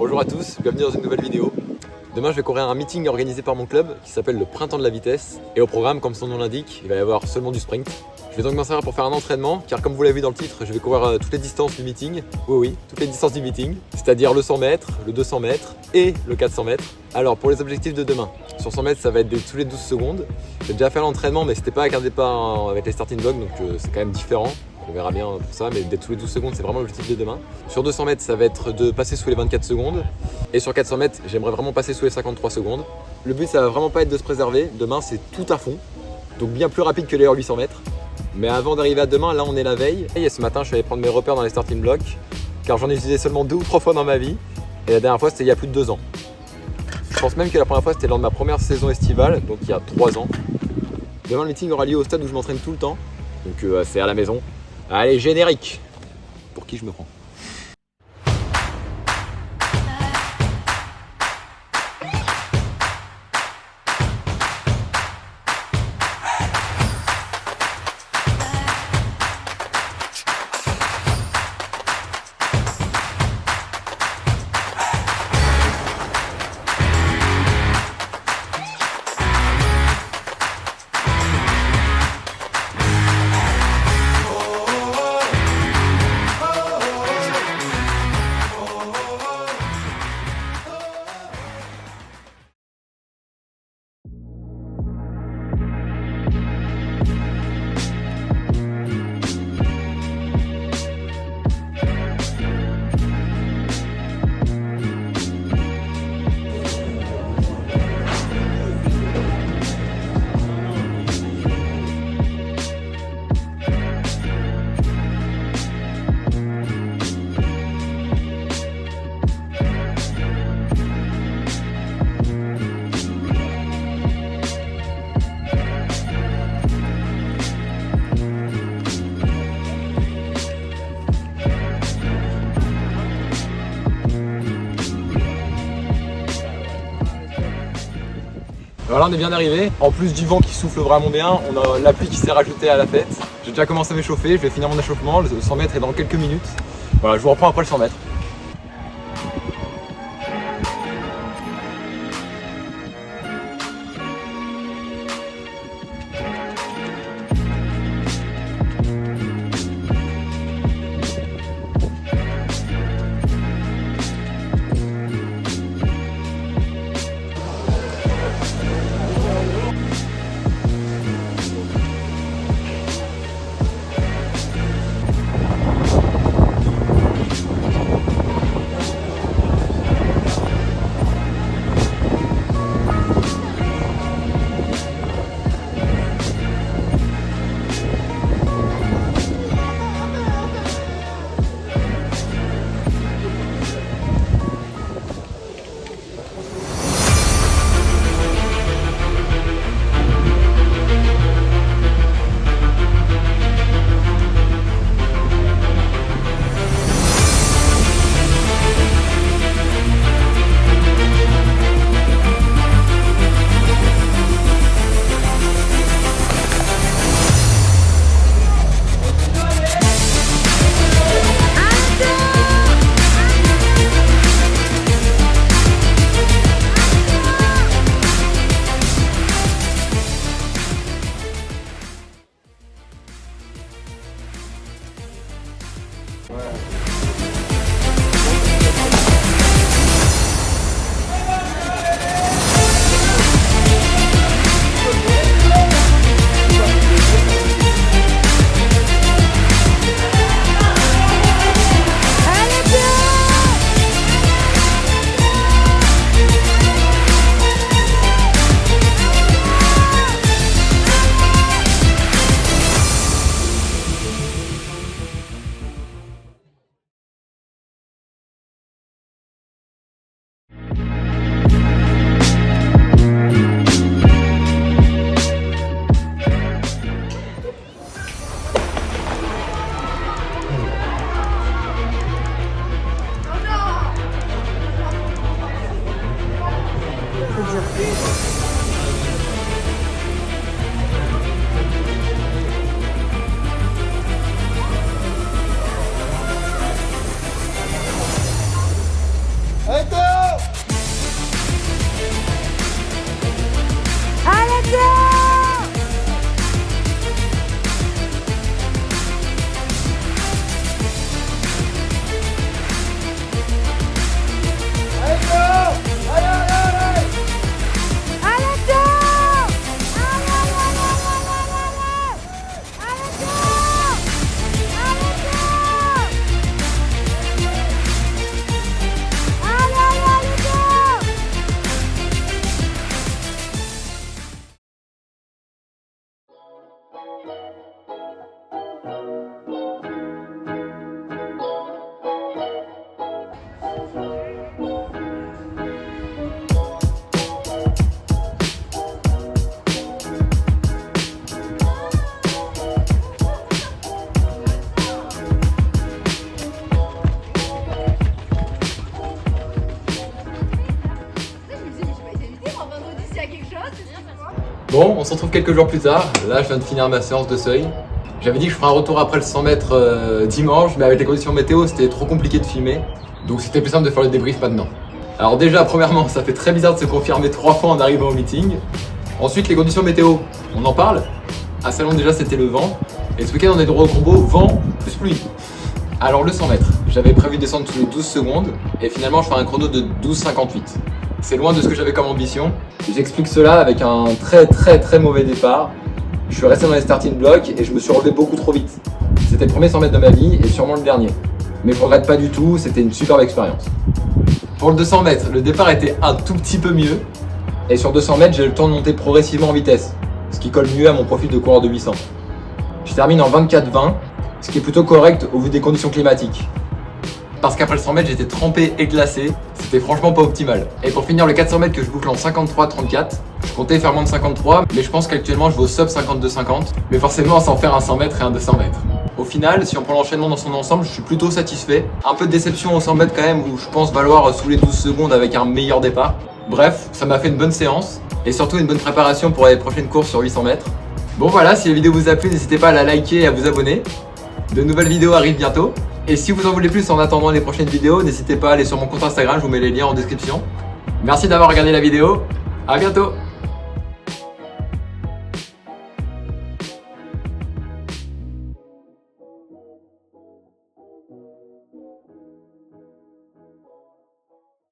Bonjour à tous, bienvenue dans une nouvelle vidéo. Demain je vais courir un meeting organisé par mon club qui s'appelle le Printemps de la Vitesse. Et au programme, comme son nom l'indique, il va y avoir seulement du sprint. Je vais donc m'en servir pour faire un entraînement, car comme vous l'avez vu dans le titre, je vais courir toutes les distances du meeting. Oui, toutes les distances du meeting, c'est-à-dire le 100 mètres, le 200 mètres et le 400 mètres. Alors pour les objectifs de demain, sur 100 mètres ça va être tous les 12 secondes. J'ai déjà fait l'entraînement mais c'était pas avec un départ avec les starting blocks, donc c'est quand même différent. On verra bien pour ça, mais d'être tous les 12 secondes, c'est vraiment l'objectif de demain. Sur 200 mètres, ça va être de passer sous les 24 secondes. Et sur 400 mètres, j'aimerais vraiment passer sous les 53 secondes. Le but, ça va vraiment pas être de se préserver. Demain, c'est tout à fond. Donc bien plus rapide que les 800 mètres. Mais avant d'arriver à demain, là, on est la veille. Et ce matin, je suis allé prendre mes repères dans les starting blocks. Car j'en ai utilisé seulement 2 ou 3 fois dans ma vie. Et la dernière fois, c'était il y a plus de 2 ans. Je pense même que la première fois, c'était lors de ma première saison estivale, donc il y a 3 ans. Demain, le meeting aura lieu au stade où je m'entraîne tout le temps. Donc c'est à la maison. Allez, générique! Pour qui je me prends? Alors là on est bien arrivé, en plus du vent qui souffle vraiment bien, on a la pluie qui s'est rajoutée à la fête. J'ai déjà commencé à m'échauffer, je vais finir mon échauffement, le 100 mètres est dans quelques minutes. Voilà, je vous reprends après le 100 mètres. Bon, on se retrouve quelques jours plus tard. Là, je viens de finir ma séance de seuil. J'avais dit que je ferais un retour après le 100 mètres dimanche, mais avec les conditions météo, c'était trop compliqué de filmer. Donc c'était plus simple de faire le débrief maintenant. Alors déjà, premièrement, ça fait très bizarre de se confirmer 3 fois en arrivant au meeting. Ensuite, les conditions météo, on en parle. À Salon, déjà, c'était le vent. Et ce week-end, on est droit au combo vent plus pluie. Alors le 100 mètres, j'avais prévu de descendre tous les 12 secondes. Et finalement, je fais un chrono de 12,58. C'est loin de ce que j'avais comme ambition. J'explique cela avec un très mauvais départ. Je suis resté dans les starting blocks et je me suis relevé beaucoup trop vite. C'était le premier 100 mètres de ma vie et sûrement le dernier. Mais je regrette pas du tout, c'était une superbe expérience. Pour le 200 mètres, le départ était un tout petit peu mieux. Et sur 200 mètres, j'ai le temps de monter progressivement en vitesse, ce qui colle mieux à mon profil de coureur de 800. Je termine en 24,20, ce qui est plutôt correct au vu des conditions climatiques. Parce qu'après le 100 mètres, j'étais trempé et glacé, c'était franchement pas optimal. Et pour finir le 400 mètres que je boucle en 53,34, je comptais faire moins de 53, mais je pense qu'actuellement je vais au sub 52,50, mais forcément sans faire un 100 mètres et un 200 mètres. Au final, si on prend l'enchaînement dans son ensemble, je suis plutôt satisfait. Un peu de déception au 100 mètres quand même, où je pense valoir sous les 12 secondes avec un meilleur départ. Bref, ça m'a fait une bonne séance, et surtout une bonne préparation pour les prochaines courses sur 800 mètres. Bon voilà, si la vidéo vous a plu, n'hésitez pas à la liker et à vous abonner. De nouvelles vidéos arrivent bientôt. Et si vous en voulez plus en attendant les prochaines vidéos, n'hésitez pas à aller sur mon compte Instagram, je vous mets les liens en description. Merci d'avoir regardé la vidéo, à bientôt.